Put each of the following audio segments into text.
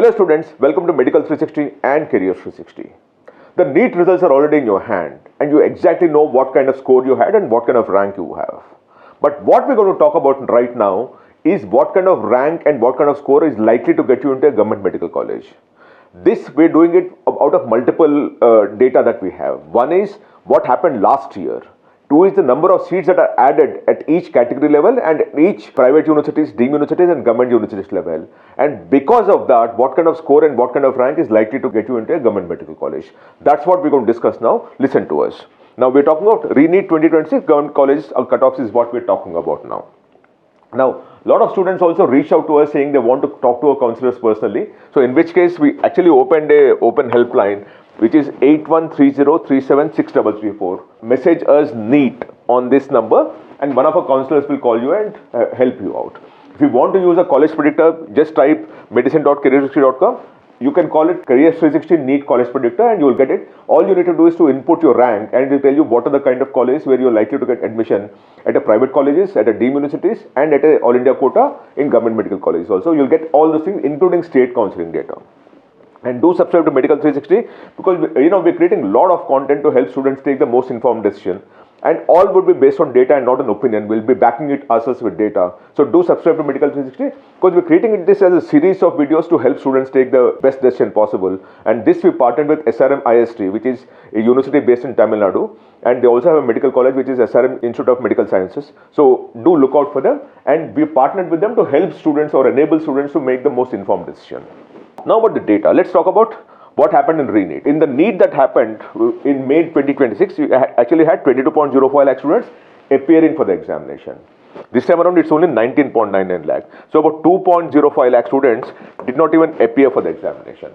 Hello students, welcome to Medical360 and Careers360. The NEET results are already in your hand and you exactly know what kind of score you had and what kind of rank you have. But what we're going to talk about right now is what kind of rank and what kind of score is likely to get you into a government medical college. This we're doing it out of multiple data that we have. One is what happened last year. Two is the number of seats that are added at each category level and each private universities, deemed universities and government universities level. And because of that, what kind of score and what kind of rank is likely to get you into a government medical college. That's what we're going to discuss now. Listen to us. Now we're talking about RE-NEET 2026 government colleges cutoffs is what we're talking about now. Now, a lot of students also reach out to us saying they want to talk to our counselors personally. So in which case we actually opened a open helpline which is 8130376334. Message us NEET on this number and one of our counselors will call you and help you out. If you want to use a college predictor, just type medicine.careers360.com. You can call it Careers360 NEET College Predictor and you will get it. All you need to do is to input your rank and it will tell you what are the kind of colleges where you're likely to get admission at a private colleges, at a deemed universities and at a all India quota in government medical colleges also. You'll get all those things including state counseling data. And do subscribe to Medical360 because we're creating a lot of content to help students take the most informed decision. And all would be based on data and not an opinion. We'll be backing it ourselves with data. So do subscribe to Medical360 because we're creating this as a series of videos to help students take the best decision possible. And this we partnered with SRM IST, which is a university based in Tamil Nadu. And they also have a medical college, which is SRM Institute of Medical Sciences. So do look out for them. And we partnered with them to help students or enable students to make the most informed decision. Now about the data, let's talk about what happened in RE-NEET. In the NEET that happened in May 2026, you actually had 22.05 lakh students appearing for the examination. This time around, it's only 19.99 lakh. So about 2.05 lakh students did not even appear for the examination.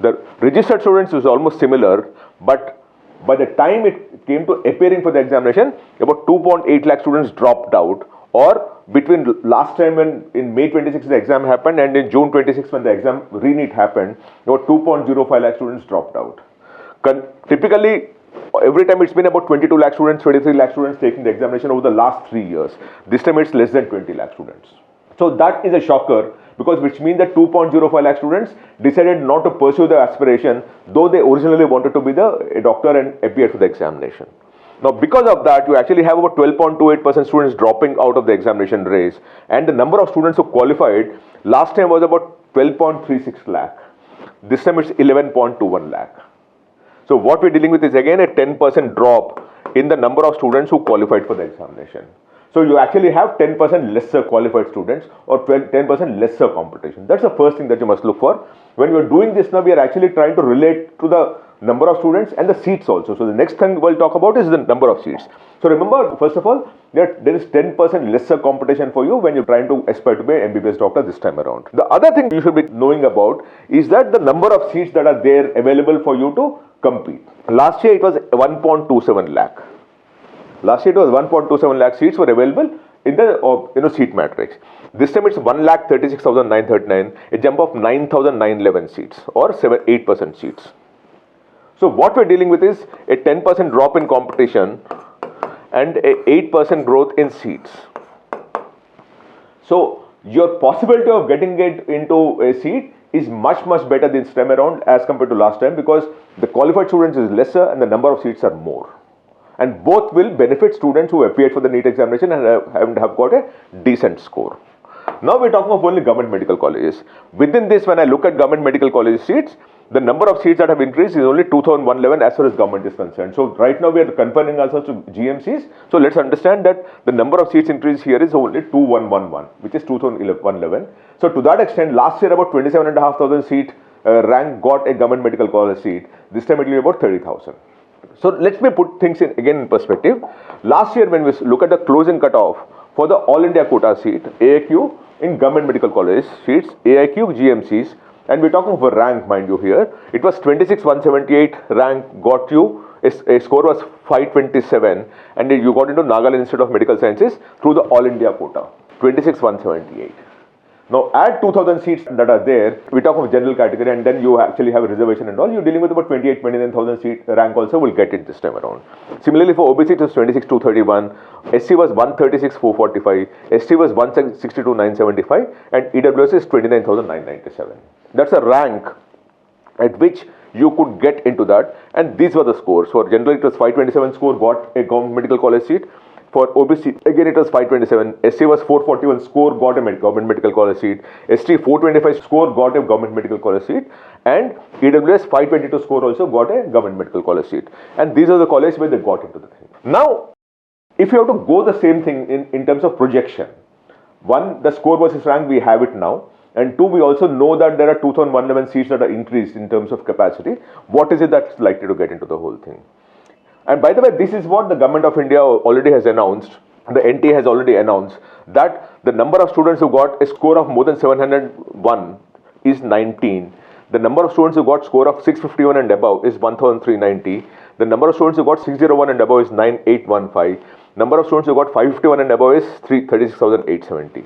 The registered students is almost similar, but by the time it came to appearing for the examination, about 2.8 lakh students dropped out. Or between last time when in May 26 the exam happened and in June 26 when the exam RE-NEET happened, about 2.05 lakh students dropped out. Typically, every time it's been about 22 lakh students, 23 lakh students taking the examination over the last 3 years. This time it's less than 20 lakh students. So that is a shocker because which means that 2.05 lakh students decided not to pursue the aspiration though they originally wanted to be a doctor and appear for the examination. Now, because of that, you actually have about 12.28% students dropping out of the examination race. And the number of students who qualified last time was about 12.36 lakh. This time it's 11.21 lakh. So what we're dealing with is again a 10% drop in the number of students who qualified for the examination. So you actually have 10% lesser qualified students or 10% lesser competition. That's the first thing that you must look for. When we're doing this now, we are actually trying to relate to the number of students and the seats also. So the next thing we'll talk about is the number of seats. So remember, first of all, there is 10% lesser competition for you when you're trying to aspire to be an MBBS doctor this time around. The other thing you should be knowing about is that the number of seats that are there available for you to compete. Last year it was 1.27 lakh. Last year it was 1.27 lakh seats were available in the seat matrix. This time it's 1,36,939, a jump of 9,911 seats or 8% seats. So what we're dealing with is a 10% drop in competition and a 8% growth in seats. So your possibility of getting it into a seat is much better this time around as compared to last time because the qualified students is lesser and the number of seats are more. And both will benefit students who appeared for the NEET examination and have got a decent score. Now we're talking of only government medical colleges. Within this, when I look at government medical college seats, the number of seats that have increased is only 2,111 as far as government is concerned. So right now we are confining ourselves to GMCs. So let's understand that the number of seats increase here is only 2,111, which is 2,111. So to that extent, last year about 27,500 seat rank got a government medical college seat. This time it will be about 30,000. So let me put things in perspective. Last year when we look at the closing cutoff for the all India quota seat, AIQ in government medical college seats, AIQ GMCs, and we're talking of a rank, mind you here. It was 26,178 rank got you, a score was 527 and you got into Nagaland Institute of Medical Sciences through the all India quota, 26,178. Now add 2000 seats that are there, we talk of general category, and then you actually have a reservation and all, you're dealing with about 29,000 seat rank also will get it this time around. Similarly for OBC it was 26,231, SC was 136,445, ST was 162,975, and EWS is 29,997. That's a rank at which you could get into that, and these were the scores. For general it was 527 score, got a government medical college seat. For OBC, again it was 527, SC was 441 score, got a government medical college seat, ST 425 score, got a government medical college seat, and EWS 522 score also got a government medical college seat. And these are the colleges where they got into the thing. Now, if you have to go the same thing in terms of projection, one, the score versus rank, we have it now. And two, we also know that there are 2,111 seats that are increased in terms of capacity. What is it that's likely to get into the whole thing? And by the way, this is what the Government of India already has announced. The NTA has already announced that the number of students who got a score of more than 701 is 19. The number of students who got score of 651 and above is 1,390. The number of students who got 601 and above is 9,815. Number of students who got 551 and above is 36,870.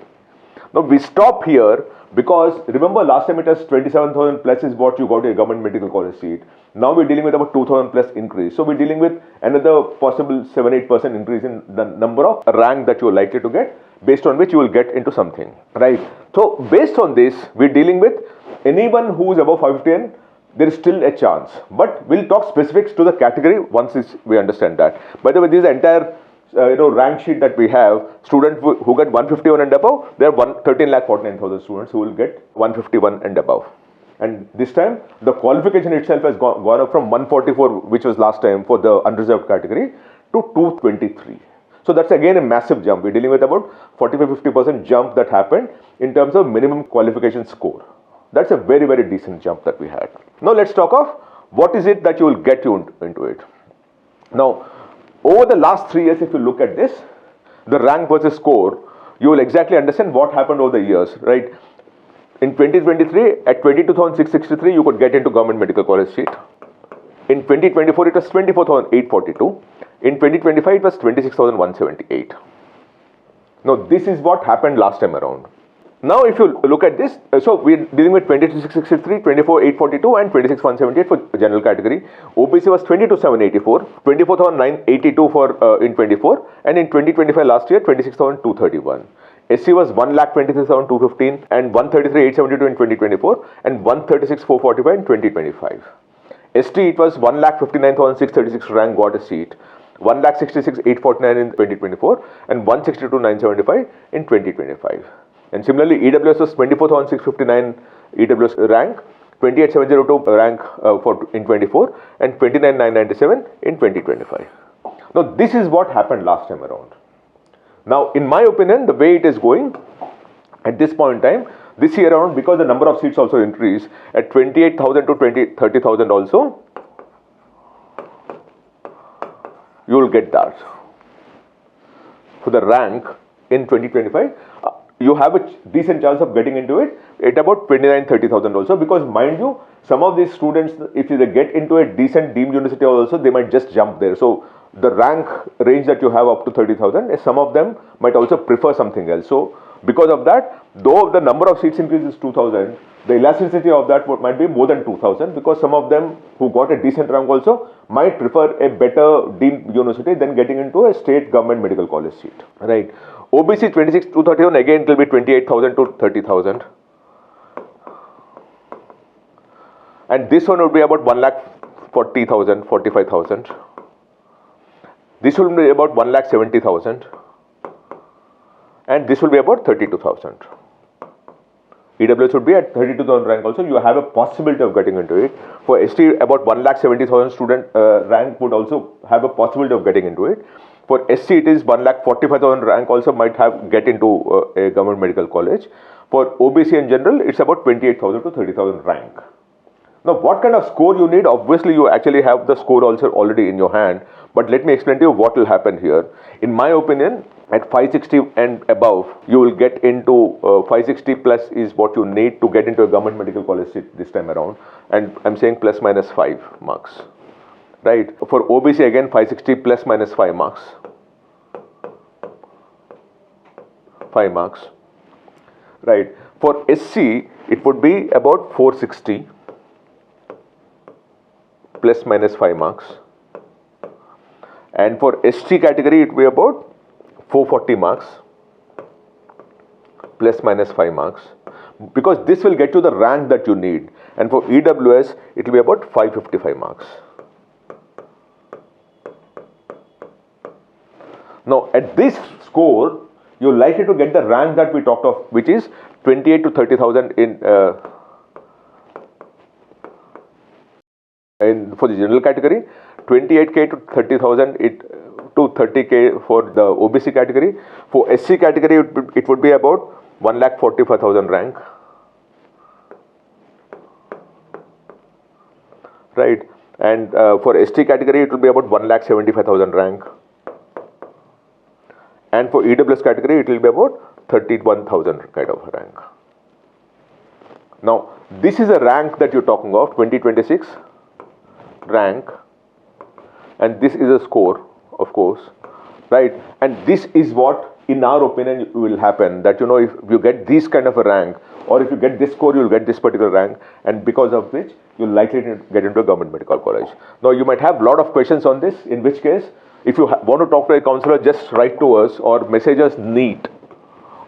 Now we stop here because remember last time it was 27,000 plus is what you got a government medical college seat. Now we're dealing with about 2,000 plus increase. So we're dealing with another possible 7-8% increase in the number of rank that you're likely to get, based on which you will get into something, right? So based on this, we're dealing with anyone who is above 510, there is still a chance. But we'll talk specifics to the category once we understand that. By the way, this is the entire rank sheet that we have. Students who get 151 and above, there are 13,49,000 students who will get 151 and above. And this time, the qualification itself has gone up from 144, which was last time for the unreserved category, to 223. So that's again a massive jump. We're dealing with about 45-50% jump that happened in terms of minimum qualification score. That's a very, very decent jump that we had. Now let's talk of what is it that you will get you into it. Now, over the last 3 years, if you look at this, the rank versus score, you will exactly understand what happened over the years, right? In 2023, at 22,663, you could get into government medical college seat. In 2024, it was 24,842. In 2025, it was 26,178. Now, this is what happened last time around. Now, if you look at this, so we're dealing with 22,663, 24,842 and 26,178 for general category. OBC was 22,784, 24,982 for in 24, and in 2025 last year, 26,231. SC was 1,23,215 and 133,872 in 2024 and 136,445 in 2025. ST it was 1,59,636 rank got a seat, 1,66,849 in 2024 and 162,975 in 2025. And similarly, EWS was 24,659 EWS rank, 28,702 rank in 24 and 29,997 in 2025. Now this is what happened last time around. Now, in my opinion, the way it is going at this point in time, this year around, because the number of seats also increased at 28,000 to 30,000 also, you will get that. For the rank in 2025, you have a decent chance of getting into it at about 29,000-30,000 also, because mind you, some of these students, if they get into a decent deemed university also, they might just jump there. So the rank range that you have up to 30,000, some of them might also prefer something else. So because of that, though the number of seats increases 2,000, the elasticity of that might be more than 2,000, because some of them who got a decent rank also might prefer a better deemed university than getting into a state government medical college seat, right? OBC 26,231, again it will be 28,000 to 30,000. And this one would be about 1,40,000, 45,000. This will be about 1,70,000. And this will be about 32,000. EWS would be at 32,000 rank also. You have a possibility of getting into it. For ST, about 1,70,000 student rank would also have a possibility of getting into it. For SC, it is 1,45,000 rank also might get into a government medical college. For OBC in general, it's about 28,000 to 30,000 rank. Now, what kind of score you need? Obviously, you actually have the score also already in your hand. But let me explain to you what will happen here. In my opinion, at 560 and above, you will get into 560 plus is what you need to get into a government medical college seat this time around. And I'm saying plus minus 5 marks. Right? For OBC again, 560 plus minus 5 marks. 5 marks. Right? For SC, it would be about 460 plus minus 5 marks. And for ST category, it will be about 440 marks plus minus 5 marks, because this will get you the rank that you need. And for EWS, it will be about 555 marks. Now, at this score, you're likely to get the rank that we talked of, which is 28 to 30,000 for the general category, 28k to 30,000 to 30k for the OBC category. For SC category, it would be about 1,45,000 rank. Right, and for ST category, it will be about 1,75,000 rank. And for EWS category, it will be about 31,000 kind of rank. Now, this is a rank that you're talking of, 2026 rank, and this is a score, of course, right? And this is what, in our opinion, will happen, that if you get this kind of a rank, or if you get this score, you'll get this particular rank, and because of which you're likely to get into a government medical college. Now, you might have a lot of questions on this, in which case, if you want to talk to a counselor, just write to us or message us NEET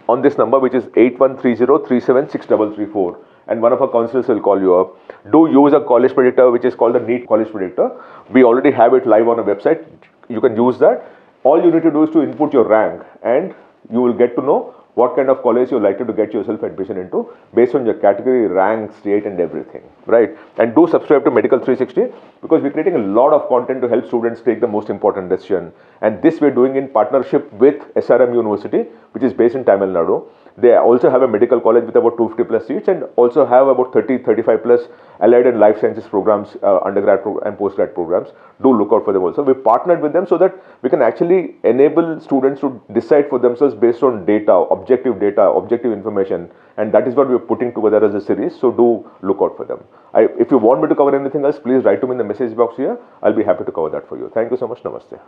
on this number, which is 8130376334, and one of our counselors will call you up. Do use a college predictor, which is called the NEET College Predictor. We already have it live on a website. You can use that. All you need to do is to input your rank, and you will get to know what kind of college you're likely to get yourself admission into based on your category, rank, state, and everything, right? And do subscribe to Medical360, because we're creating a lot of content to help students take the most important decision. And this we're doing in partnership with SRM University, which is based in Tamil Nadu. They also have a medical college with about 250 plus seats, and also have about 35 plus allied and life sciences programs, undergrad and postgrad programs. Do look out for them also. We partnered with them so that we can actually enable students to decide for themselves based on data, objective information, and that is what we're putting together as a series. So do look out for them. If you want me to cover anything else, please write to me in the message box here. I'll be happy to cover that for you. Thank you so much. Namaste.